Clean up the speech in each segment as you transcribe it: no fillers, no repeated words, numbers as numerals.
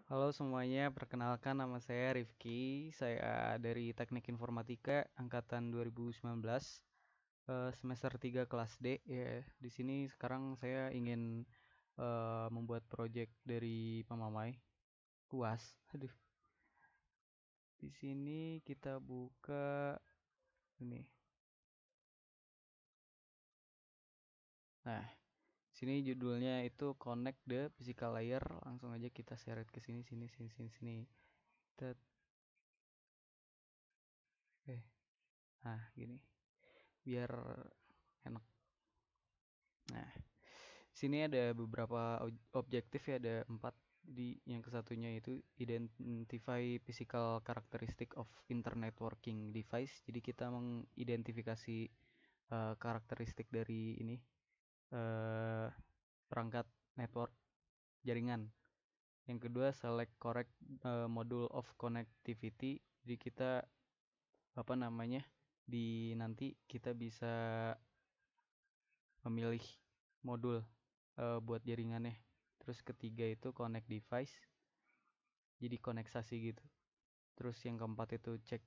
Halo semuanya, perkenalkan nama saya Rifki. Saya dari Teknik Informatika angkatan 2019, semester 3 kelas D. Ya, di sini sekarang saya ingin membuat proyek dari pemamai UAS. Aduh, di sini kita buka ini. Nah, sini judulnya itu Connect the Physical Layer. Langsung aja kita seret ke sini sini sini sini sini. Tet. Eh, nah gini. Biar enak. Nah, sini ada beberapa objektif ya, ada 4. Di yang kesatunya itu identify physical characteristic of internet working device. Jadi kita mengidentifikasi karakteristik dari ini uh, perangkat network jaringan. Yang kedua select correct module of connectivity. Jadi kita apa namanya di nanti kita bisa memilih modul buat jaringannya. Terus ketiga itu connect device, jadi koneksasi gitu. Terus yang keempat itu cek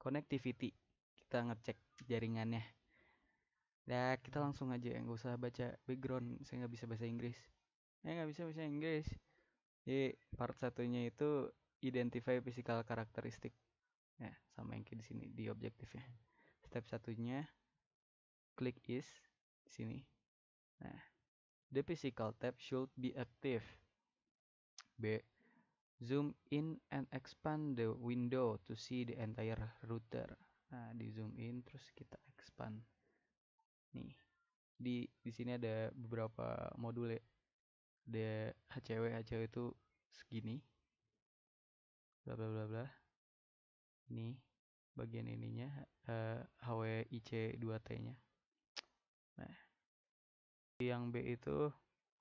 connectivity, kita ngecek jaringannya. Nah, kita langsung aja, nggak usah baca background, saya nggak bisa bahasa Inggris. Nggak bisa bahasa Inggris. Jadi part satunya itu identify physical characteristic. Ya, sama yang kayak di sini di objektifnya. Step satunya klik is di sini. Nah, the physical tab should be active. B. Zoom in and expand the window to see the entire router. Nah, di zoom in terus kita expand. Nih, di sini ada beberapa modul ya. Ada HCW itu segini. Bla bla bla bla. Ini bagian ininya HWIC 2T-nya. Nah, yang B itu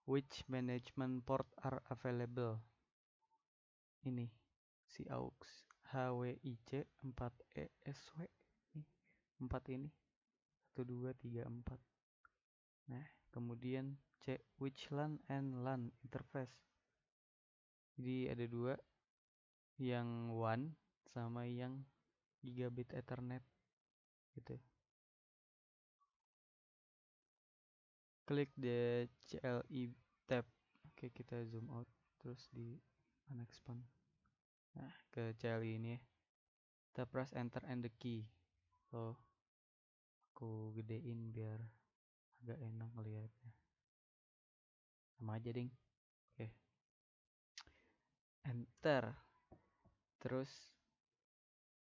which management port are available. Ini si aux HWIC 4ESW. 4 ini 1 2 3 4. Nah, kemudian C which LAN and LAN interface. Jadi ada dua, yang WAN sama yang gigabit Ethernet gitu. Klik the CLI tab. Oke, kita zoom out terus di unexpand. Nah, ke CLI ini ya. Kita press enter and the key. Oh, aku gedein biar agak enak ngeliatnya. Sama aja ding. Oke. Enter. Terus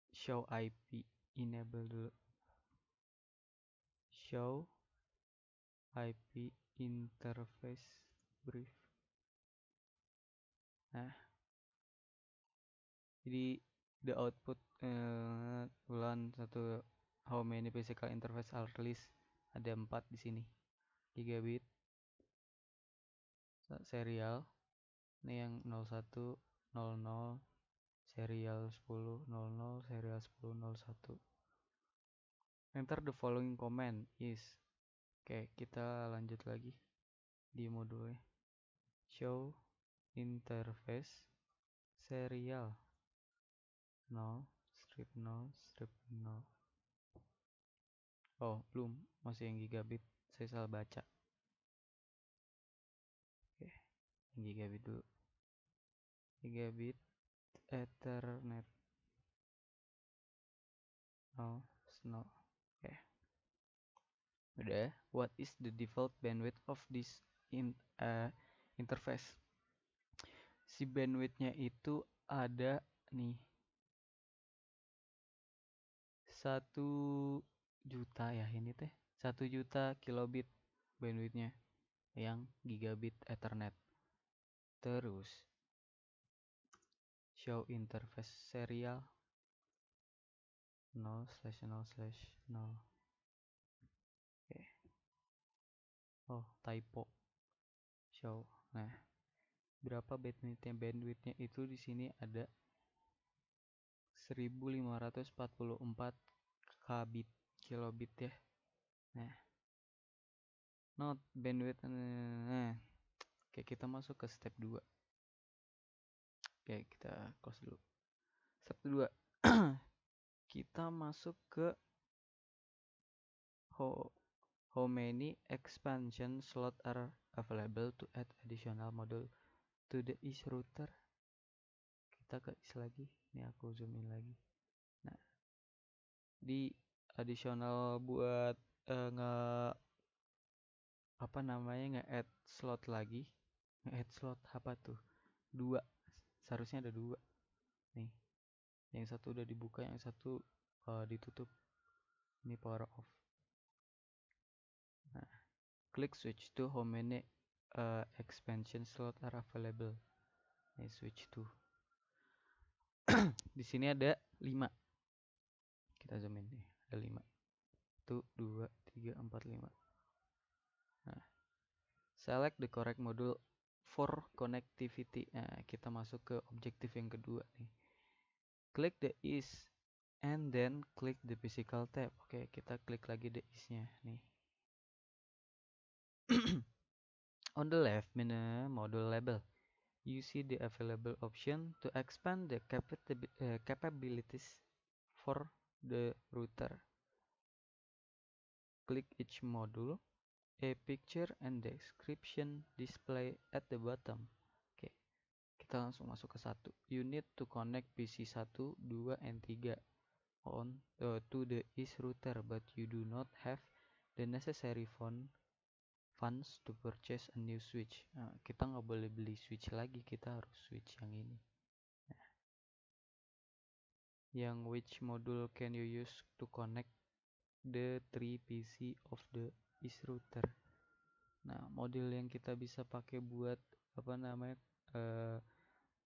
show IP, enable dulu. Show IP interface brief. Nah, jadi the output bulan satu, how many physical interface are released, ada 4 di sini. Gigabit serial. Ini yang 0100, serial 1000, serial 1001. Enter the following command is. Oke, kita lanjut lagi di modulnya. Show interface serial 0 strip 0 strip 0. Oh, belum, masih yang gigabit, saya salah baca. Oke, yang gigabit dulu. Gigabit Ethernet 0 0. Oke, udah. What is the default bandwidth of this interface? Si bandwidthnya itu ada nih 1 juta ya, ini teh 1 juta kilobit bandwidthnya yang gigabit Ethernet. Terus show interface serial 0/0/0. Oke. Oh, typo. Show. Nah, berapa bandwidthnya itu di sini ada 1544 kbit kilobit ya. Nah, not bandwidth. Nah, oke, kita masuk ke step 2. Oke, kita close dulu. Step 2. Kita masuk ke how many expansion slot are available to add additional module to the is router. Kita ke is lagi. Ini aku zoom in lagi. Nah, di additional buat nge-add slot lagi. Nge-add slot apa tuh? 2. Seharusnya ada 2. Nih. Yang satu udah dibuka, yang satu ditutup. Ini power off. Nah, klik switch to how many expansion slot are available. Ini switch to. Di sini ada 5. Kita zoom in nih, ada 5. 1 2 3 4 5. Nah, select the correct module for connectivity. Nah, kita masuk ke objektif yang kedua nih. Click the is and then click the physical tab. Oke, kita klik lagi the is-nya nih. On the left menu module label, you see the available option to expand the capabilities for the router. Click each module. A picture and description display at the bottom. Oke, kita langsung masuk ke 1. You need to connect PC 1, 2, and 3 on to the is router, but you do not have the necessary funds to purchase a new switch. Nah, kita nggak boleh beli switch lagi, kita harus switch yang ini. Nah, yang which module can you use to connect the 3 PC of the is router? Nah, model yang kita bisa pakai buat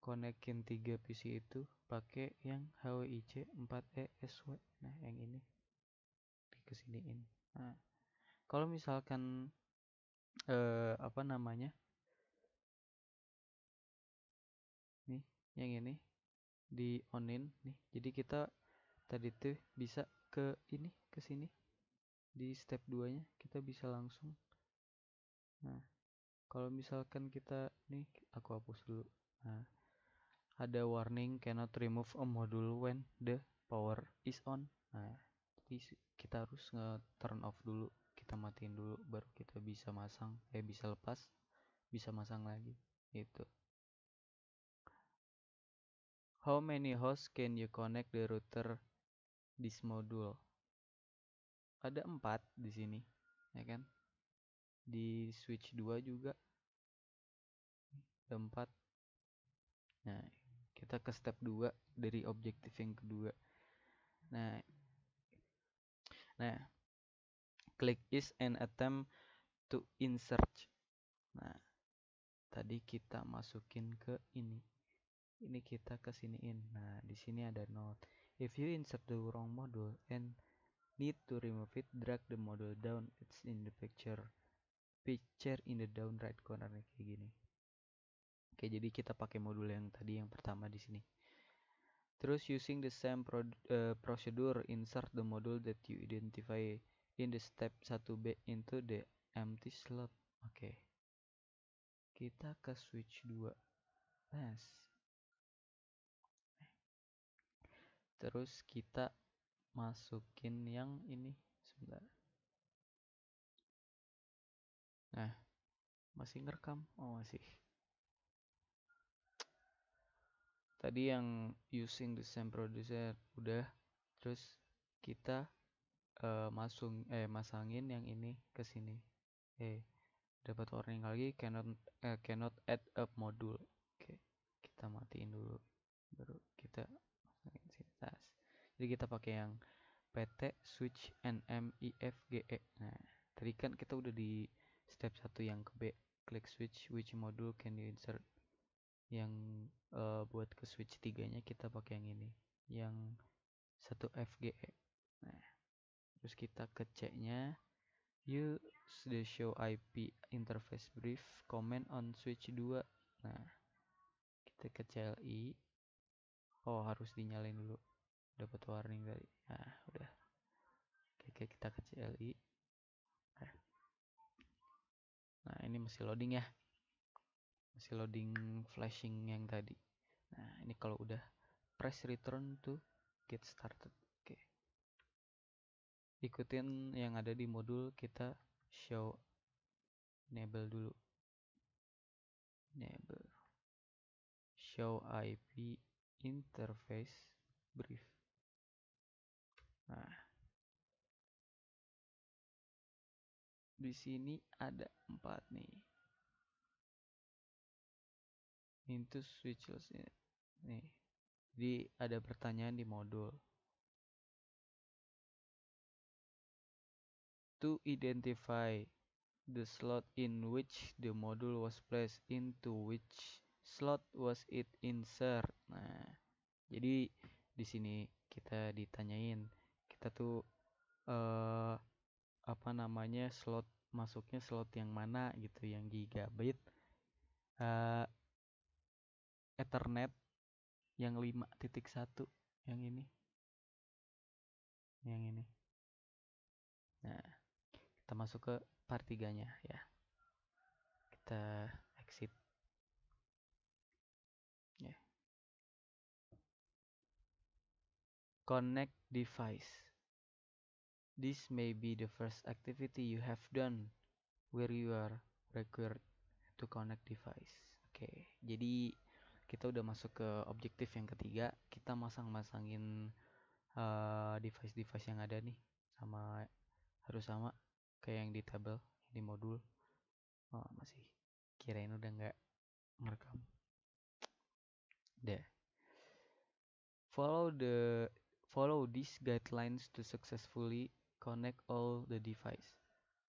konekin 3 PC itu pakai yang HWIC 4ESW. Nah, yang ini dikesiniin. Nah, kalau misalkan nih, yang ini di onin nih. Jadi kita tadi tuh bisa ke sini. Di step 2-nya kita bisa langsung. Nah, kalau misalkan kita nih, aku hapus dulu. Nah, ada warning cannot remove a module when the power is on. Nah, jadi kita harus nge-turn off dulu, kita matiin dulu, baru kita bisa masang, bisa lepas, bisa masang lagi. Itu. How many hosts can you connect the router this module? Ada 4 di sini, ya kan? Di switch 2 juga ada 4. Nah, kita ke step 2 dari objektif yang kedua. Nah, klik is and attempt to insert. Nah, tadi kita masukin ke ini. Ini kita kesiniin. Nah, di sini ada note. If you insert the wrong module and need to remove it, drag the module down. It's in the picture in the down right corner kayak gini. Oke, jadi kita pakai modul yang tadi yang pertama di sini. Terus using the same procedure, insert the module that you identify in the step 1B into the empty slot. Oke. Kita ke switch 2. Yes. Terus kita masukin yang ini. Sebentar. Nah, masih ngerekam? Oh, masih. Tadi yang using the same producer udah. Terus kita masangin yang ini ke sini. Dapat warning lagi cannot add up module. Oke, kita matiin dulu. Baru kita masangin sini. Jadi kita pakai yang PT switch NMIFGE. Nah, tadi kan kita udah di step 1 yang ke B. Klik switch which module can you insert. Yang buat ke switch 3-nya kita pakai yang ini. Yang 1 FGE. Nah, terus kita ke C-nya. Use the show IP interface brief comment on switch 2. Nah, kita ke CLI. Oh, harus dinyalain dulu. Dapat warning tadi. Nah, udah. Oke, kita ke CLI. Nah, ini masih loading ya. Masih loading flashing yang tadi. Nah, ini kalau udah press return to get started. Oke. Ikutin yang ada di modul, kita show enable dulu. Enable show IP interface brief. Nah, di sini ada 4 nih. Into switches nih. Jadi ada pertanyaan di modul. To identify the slot in which the module was placed, into which slot was it insert. Nah, jadi di sini kita ditanyain, kita tuh apa namanya, slot masuknya slot yang mana gitu, yang gigabit Ethernet yang 5.1, yang ini. Nah, kita masuk ke part 3-nya ya. Kita exit. Ya. Connect device. This may be the first activity you have done where you are required to connect device. Oke, jadi kita udah masuk ke objektif yang ketiga. Kita masang-masangin device-device yang ada nih, harus sama kayak yang di tabel, di modul. Oh, masih kirain udah nggak ngerekam. Deh. Follow these guidelines to successfully connect all the device.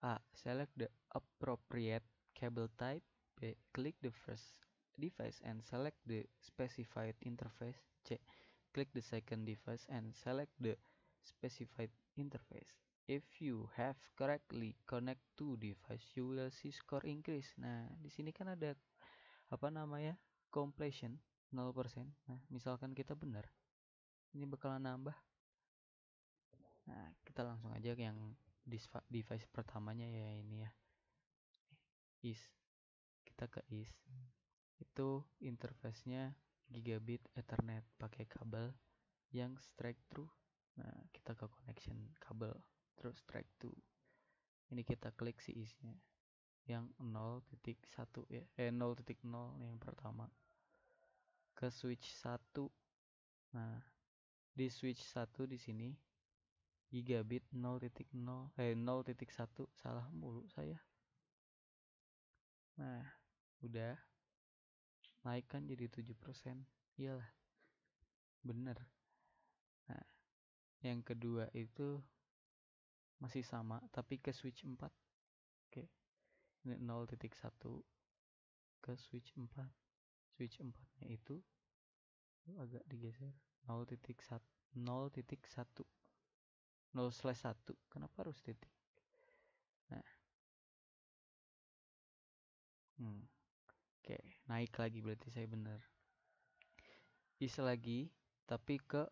A. Select the appropriate cable type. B. Click the first device and select the specified interface. C. Click the second device and select the specified interface. If you have correctly connect two device, you will see score increase. Nah, di sini kan ada apa namanya, completion 0%. Nah, misalkan kita benar, ini bakalan nambah. Nah, kita langsung aja ke yang device pertamanya ya, ini ya, is. Kita ke is. Itu interface-nya gigabit Ethernet pakai kabel yang straight through. Nah, kita ke connection kabel terus straight through. Ini kita klik si isnya yang 0.1 ya, 0.0 yang pertama. Ke switch 1. Nah, di switch 1 di sini gigabit 0.1, salah mulu saya. Nah, udah naikkan jadi 7%. Iyalah, bener. Nah, yang kedua itu masih sama tapi ke switch 4. Oke. Ini 0.1 ke switch 4. Switch 4-nya itu agak digeser 0.1 0.1 0/1. Kenapa harus titik? Nah. Oke, naik lagi berarti saya bener. Is lagi tapi ke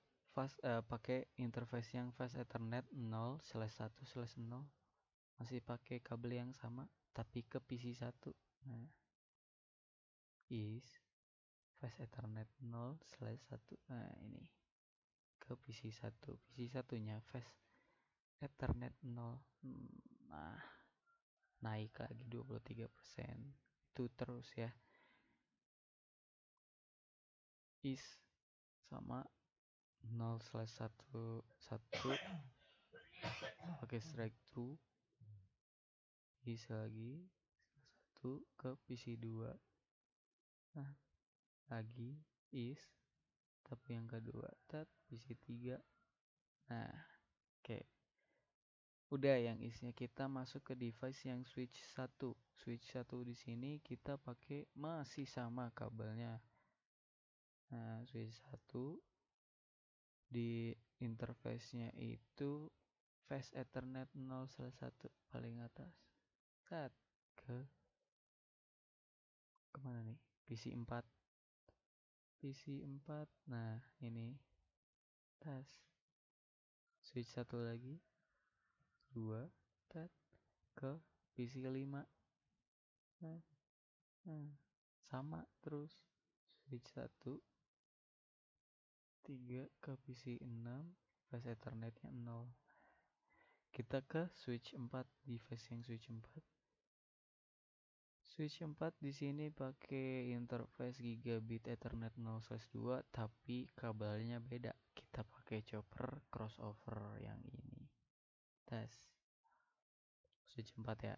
pakai interface yang fast Ethernet 0/1/0. Masih pakai kabel yang sama tapi ke PC 1. Nah, is fast Ethernet 0/1. Nah, ini ke PC 1. PC 1-nya fast Ethernet 0. Nah, naik lagi 23%. Itu terus ya. Is sama 0/1/1 pakai straight through. Is lagi 1 ke PC 2. Nah, lagi is tapi yang kedua PC 3. Nah, oke. Udah yang isnya, kita masuk ke device yang switch 1. Switch 1 di sini kita pakai masih sama kabelnya. Nah, switch 1 di interface-nya itu fast Ethernet 0/1 paling atas. Ke kemana nih? PC 4. PC 4. Nah, ini tes. Switch 1 lagi. 2 ke PC 5. Nah, sama terus. Switch 1 3 ke PC 6, fast ethernetnya 0. Kita ke switch 4, device yang switch 4. Switch 4 di sini pakai interface gigabit Ethernet 0/2 tapi kabelnya beda. Kita pakai chopper crossover yang ini. Tes. Switch 4 ya.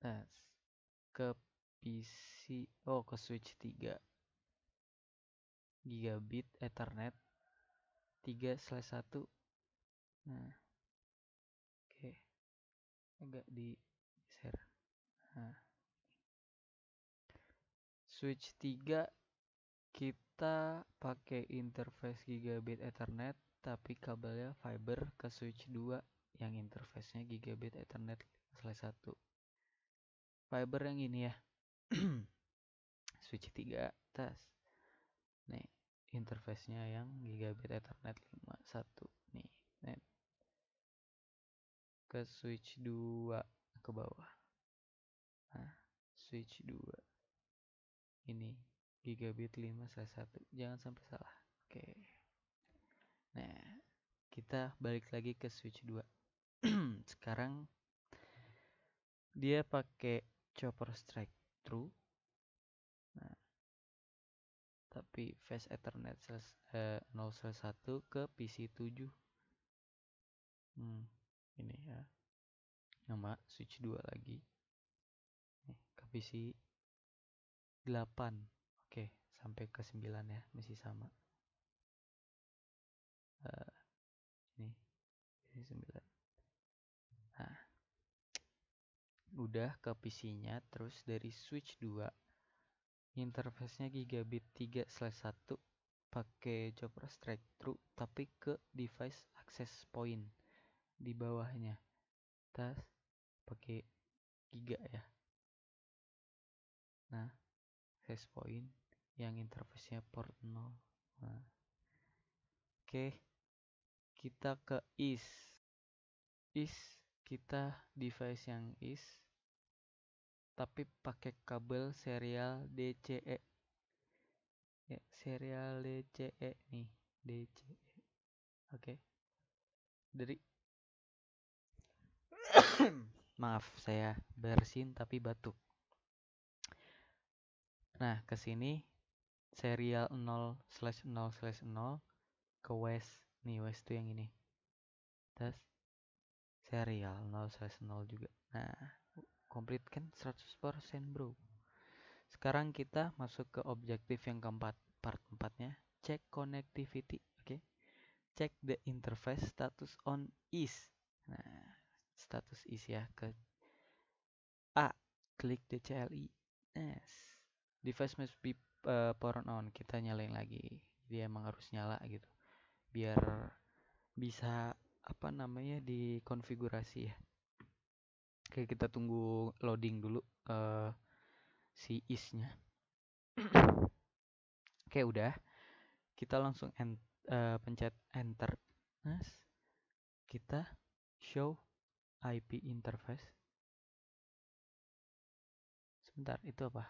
Tes. Ke PC, ke switch 3. Gigabit Ethernet 3/1. Nah, oke. Agak di share. Nah, switch 3 kita pakai interface gigabit Ethernet tapi kabelnya fiber ke switch 2 yang interface-nya gigabit Ethernet 5/1. Fiber yang ini ya. Switch 3 tes. Nih, interface-nya yang gigabit Ethernet 5/1 nih. Net. Ke switch 2 ke bawah. Nah, switch 2 ini gigabit 5/1. Jangan sampai salah. Oke. Nah, kita balik lagi ke switch 2. Sekarang dia pakai chopper straight through. Nah, tapi fast ethernet 0/1 ke PC 7. Ini ya. Nama switch 2 lagi. Nih, ke PC 8. Oke, sampai ke 9 ya, masih sama. Ini PC 9. Nah, udah ke PC-nya, terus dari switch 2 interface-nya gigabit 3/1 pakai chopper straight through tapi ke device access point di bawahnya. Tas pakai giga ya. Nah, access point yang interface-nya port 0. Nah, oke. Kita ke is kita device yang is tapi pakai kabel serial DCE ya, serial DCE nih, DCE. Oke. Dari maaf saya bersin tapi batuk. Nah, ke sini serial 0/0/0 ke west. Nih, west tuh yang ini. Terus serial 0/0 juga. Nah, komplit kan 100% bro. Sekarang kita masuk ke objektif yang keempat. Part 4-nya cek connectivity. Oke. Cek the interface status on is. Nah, status is ya. Ke A, klik the CLI. Yes. Device must be power on. Kita nyalain lagi. Dia emang harus nyala gitu. Biar bisa dikonfigurasi ya. Oke, kita tunggu loading dulu si is-nya. Oke, udah. Kita langsung pencet enter. Nah, kita show IP interface. Sebentar, itu apa?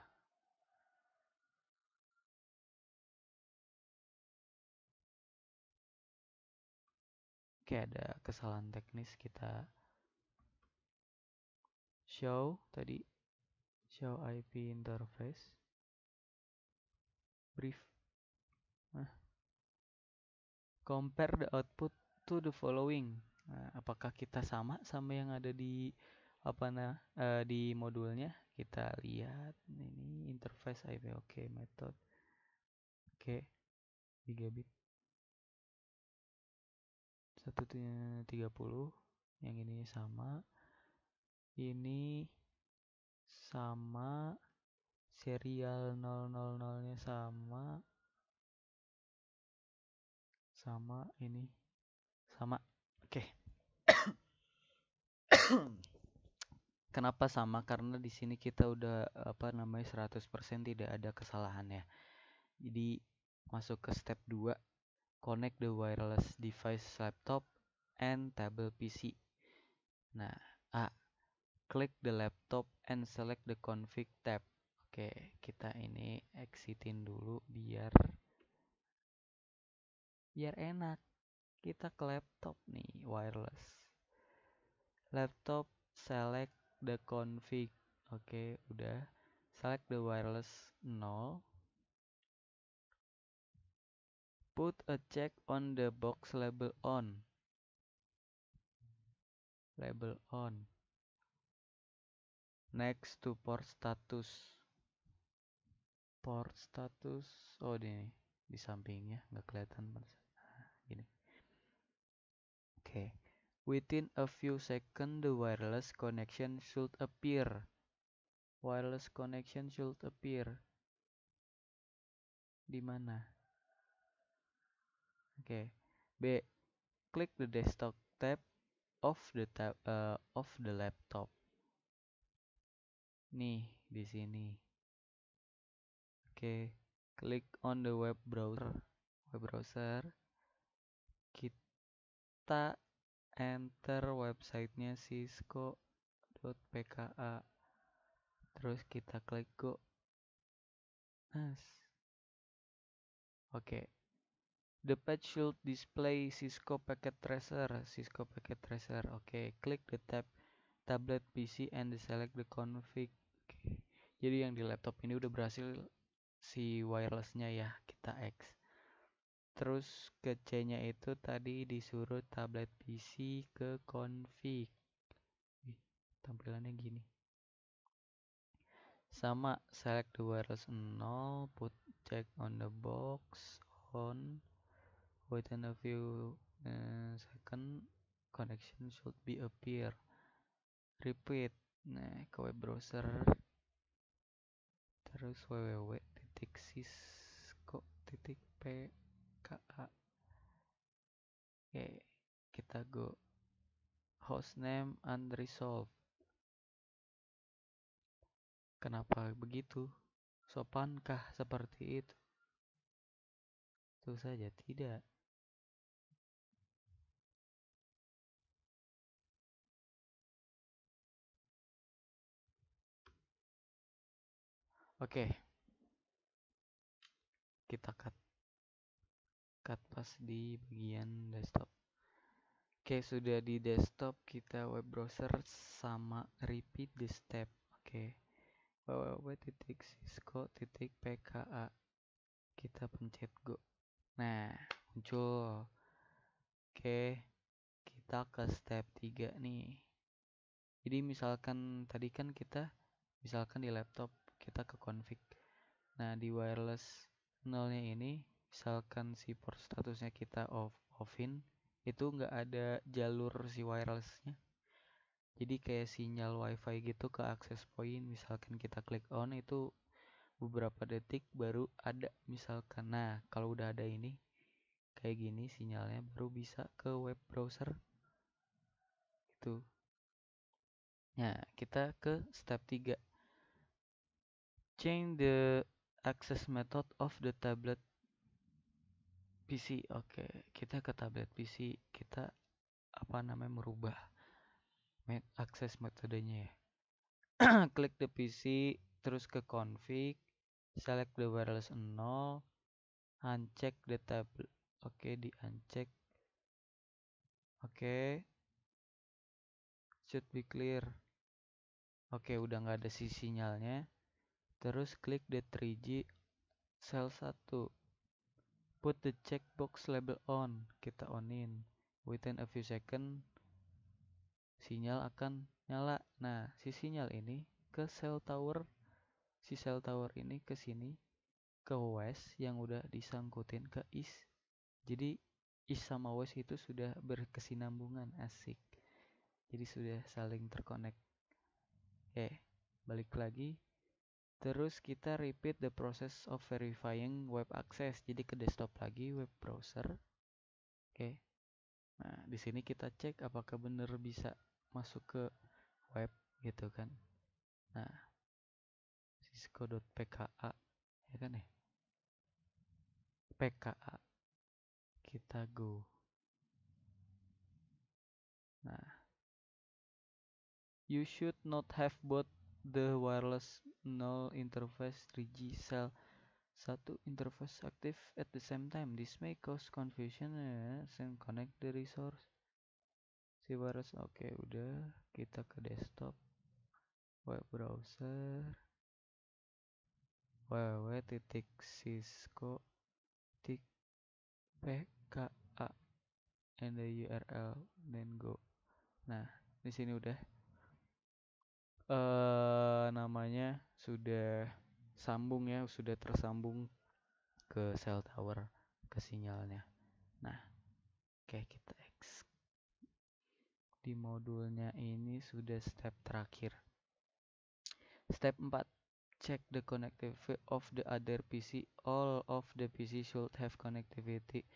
Oke, ada kesalahan teknis. Kita show IP interface brief. Nah, compare the output to the following. Nah, apakah kita sama yang ada di di modulnya? Kita lihat ini interface IP. Oke, method. Oke, gigabit 130. Yang ini sama. Ini sama, serial 000-nya sama ini sama. Oke. Kenapa sama? Karena di sini kita udah 100% tidak ada kesalahannya. Jadi masuk ke step 2, connect the wireless device laptop and table PC. Nah, A, click the laptop and select the config tab. Oke, kita ini exitin dulu biar Biar enak, kita ke laptop nih, wireless. Laptop, select the config. Oke, udah. Select the wireless 0. Put a check on the box label on. Label on. Next to port status. Port status. Oh, ini di sampingnya nggak kelihatan. Nah, gini. Oke. Within a few seconds, the wireless connection should appear. Wireless connection should appear. Di mana? Oke. B. Click the desktop tab of the laptop. Nih, di sini. Oke. Klik on the web browser. Kita enter websitenya cisco.pka. Terus kita klik go. Oke. The page should display Cisco Packet Tracer. Oke, klik the tablet PC and select the config. Oke. Jadi yang di laptop ini udah berhasil si wirelessnya ya, kita X. Terus ke C-nya itu tadi disuruh tablet PC ke config. Tampilannya gini. Sama, select the wireless 0, put check on the box on. Within a few second, connection should be appear. Repeat. Nah, ke web browser. Terus www.cisco.pka. Oke, kita go. Hostname unresolved. Kenapa begitu? Sopankah seperti itu? Tentu saja tidak. Oke. Kita cut pas di bagian desktop. Oke, sudah di desktop, kita web browser sama repeat the step. Oke. www.cisco.pka. Kita pencet go. Nah, muncul. Oke, kita ke step 3 nih. Jadi misalkan tadi kan misalkan di laptop kita ke config. Nah, di wireless 0-nya ini misalkan si port statusnya kita offin, itu nggak ada jalur si wirelessnya. Jadi kayak sinyal wifi gitu ke access point. Misalkan kita klik on, itu beberapa detik baru ada misalkan. Nah, kalau udah ada ini kayak gini sinyalnya, baru bisa ke web browser itu. Nah, kita ke step 3. Change the access method of the tablet PC. Oke, kita ke tablet PC, kita merubah akses metodenya ya. Klik the PC, terus ke config, select the wireless 0, uncheck the tablet. Oke, di uncheck. Oke, should be clear. Oke, udah nggak ada sinyalnya. Terus klik the 3G cell 1. Put the checkbox label on. Kita onin. Within a few second, sinyal akan nyala. Nah, si sinyal ini ke cell tower. Si cell tower ini ke sini, ke west yang udah disangkutin ke east. Jadi east sama west itu sudah berkesinambungan, asik. Jadi sudah saling terkonek. Oke, balik lagi. Terus kita repeat the process of verifying web access. Jadi ke desktop lagi, web browser. Oke. Nah, di sini kita cek apakah benar bisa masuk ke web gitu kan. Nah, cisco.pka ya kan ya? PKA. Kita go. Nah, you should not have both the wireless 0 interface 3G cell Satu interface active at the same time. This may cause confusion and connect the resource. Si virus. Oke, udah. Kita ke desktop. Web browser. www.cisco.pka and the URL then go. Nah, di sini udah namanya sudah sambung ya, sudah tersambung ke cell tower, ke sinyalnya. Nah, oke, kita X. Di modulnya ini sudah step terakhir. Step 4. Check the connectivity of the other PC. All of the PC should have connectivity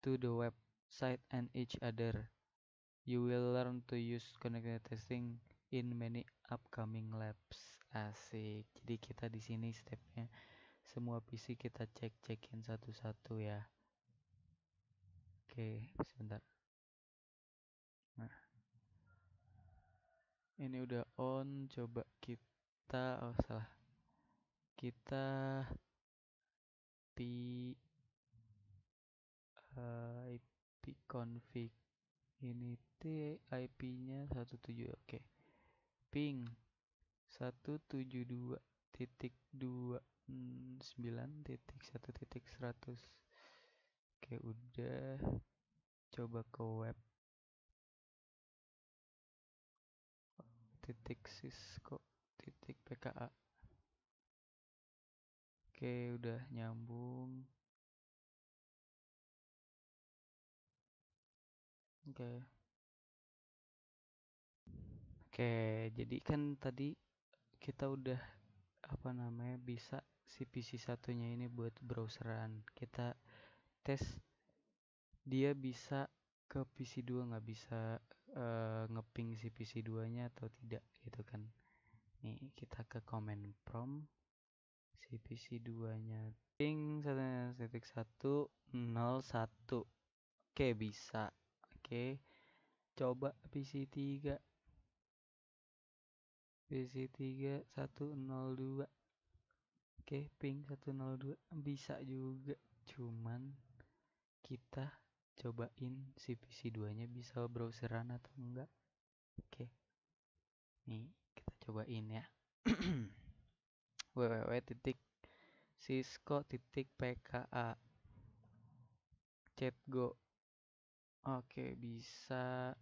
to the website and each other. You will learn to use connectivity testing in many upcoming labs. Asik. Jadi kita di sini stepnya semua PC kita cek-cekin satu-satu ya. Oke, sebentar. Nah, ini udah on. Coba kita, salah. Kita IP config ini IP-nya 17. Oke. Ping 172.29.1.100. Oke, udah. Coba ke web .cisco.pka. Oke, udah nyambung. Oke. Jadi kan tadi kita udah bisa si PC satunya ini buat browseran. Kita tes dia bisa ke PC 2, nggak bisa ngeping si PC 2-nya atau tidak gitu kan. Nih, kita ke command prompt si PC 2-nya ping 1.1.0.1. Oke, bisa. Oke. Coba PC 3 102. Oke, ping 102 bisa juga. Cuman kita cobain si PC 2-nya bisa browseran atau enggak. Oke. Nih, kita cobain ya. www.cisco.pka chat go. Oke, bisa.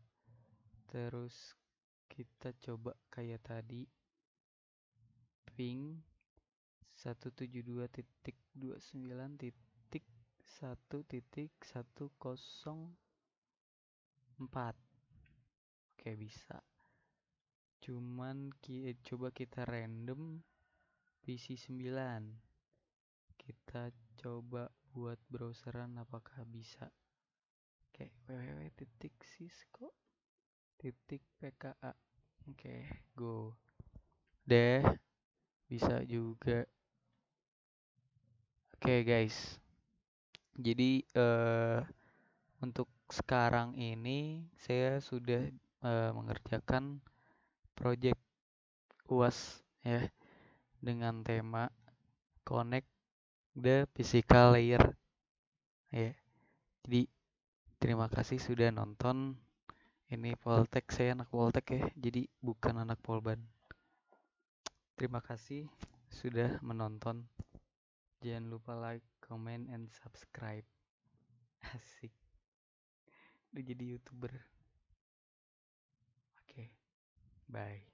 Terus kita coba kayak tadi ping 172.29.1.104. Oke, bisa. Cuman coba kita random PC 9. Kita coba buat browseran apakah bisa. Oke, www.cisco.pka. Oke, go. Deh, bisa juga. Oke, guys. Jadi untuk sekarang ini saya sudah mengerjakan project UAS ya dengan tema connect the physical layer ya. Jadi terima kasih sudah nonton. Ini Poltek, saya anak Poltek ya, jadi bukan anak Polban. Terima kasih sudah menonton. Jangan lupa like, comment, and subscribe. Asik. Udah jadi YouTuber. Oke, bye.